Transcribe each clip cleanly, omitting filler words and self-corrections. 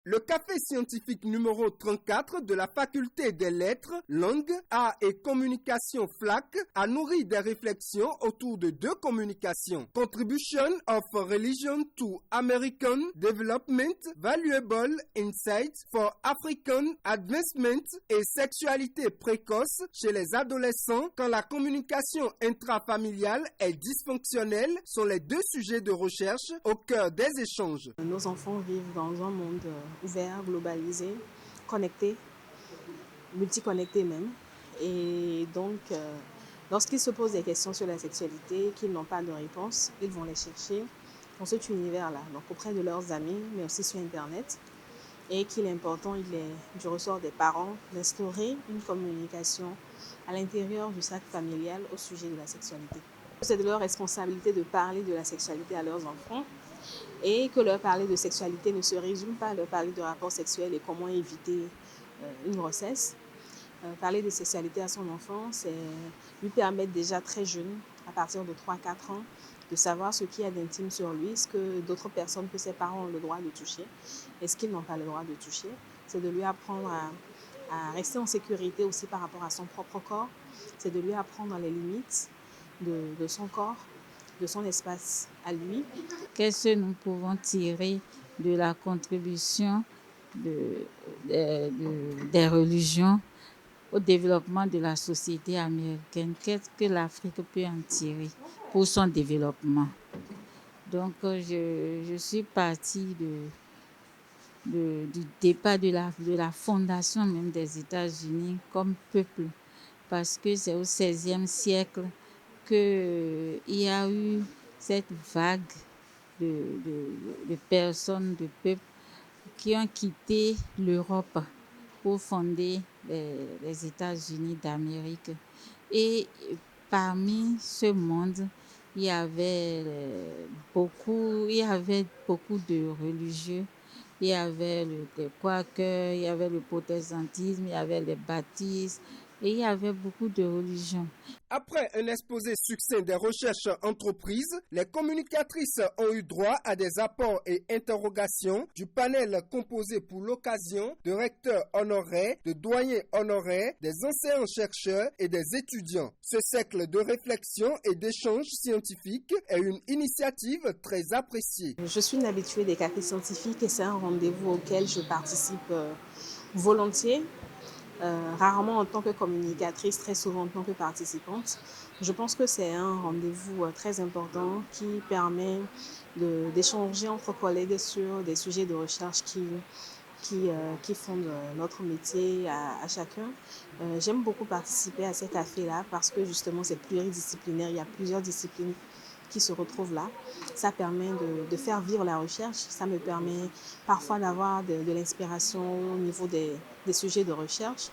Le café scientifique numéro 34 de la faculté des lettres, langues, arts et communication FLAC a nourri des réflexions autour de deux communications. Contribution of Religion to American Development, Valuable Insights for African Advancement et sexualité précoce chez les adolescents quand la communication intrafamiliale est dysfonctionnelle sont les deux sujets de recherche au cœur des échanges. Nos enfants vivent dans un monde ouvert, globalisé, connecté, multiconnecté même. Et donc, lorsqu'ils se posent des questions sur la sexualité, qu'ils n'ont pas de réponse, ils vont les chercher dans cet univers-là, donc auprès de leurs amis, mais aussi sur Internet. Et qu'il est important, il est du ressort des parents d'instaurer une communication à l'intérieur du cercle familial au sujet de la sexualité. C'est de leur responsabilité de parler de la sexualité à leurs enfants et que leur parler de sexualité ne se résume pas à leur parler de rapports sexuels et comment éviter une grossesse. Parler de sexualité à son enfant, c'est lui permettre déjà très jeune, à partir de 3-4 ans, de savoir ce qu'il y a d'intime sur lui, ce que d'autres personnes que ses parents ont le droit de toucher et ce qu'ils n'ont pas le droit de toucher. C'est de lui apprendre à rester en sécurité aussi par rapport à son propre corps. C'est de lui apprendre les limites de son corps, de son espace à lui. Qu'est-ce que nous pouvons tirer de la contribution des religions au développement de la société américaine? Qu'est-ce que l'Afrique peut en tirer pour son développement? Donc, je suis partie du départ de la fondation même des États-Unis comme peuple, parce que c'est au XVIe siècle qu'il y a eu cette vague de personnes, de peuples qui ont quitté l'Europe pour fonder les États-Unis d'Amérique. Et parmi ce monde, il y avait beaucoup de religieux. Il y avait les Quakers, il y avait le protestantisme, il y avait les baptistes, et il y avait beaucoup de religions. Après un exposé succinct des recherches entreprises, les communicatrices ont eu droit à des apports et interrogations du panel composé pour l'occasion de recteurs honoraires, de doyens honoraires, des enseignants-chercheurs et des étudiants. Ce cercle de réflexion et d'échange scientifique est une initiative très appréciée. Je suis une habituée des cafés scientifiques et c'est un rendez-vous auquel je participe volontiers. Rarement en tant que communicatrice, très souvent en tant que participante. Je pense que c'est un rendez-vous très important qui permet d'échanger entre collègues sur des sujets de recherche qui font notre métier à chacun. J'aime beaucoup participer à ces cafés-là parce que justement c'est pluridisciplinaire, il y a plusieurs disciplines qui se retrouvent là. Ça permet de faire vivre la recherche, ça me permet parfois d'avoir de l'inspiration au niveau des sujets de recherche.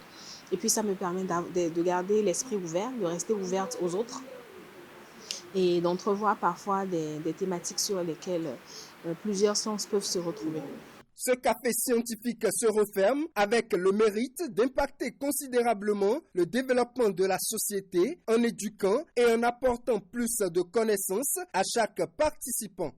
Et puis ça me permet de garder l'esprit ouvert, de rester ouverte aux autres et d'entrevoir parfois des thématiques sur lesquelles plusieurs sciences peuvent se retrouver. Ce café scientifique se referme avec le mérite d'impacter considérablement le développement de la société en éduquant et en apportant plus de connaissances à chaque participant.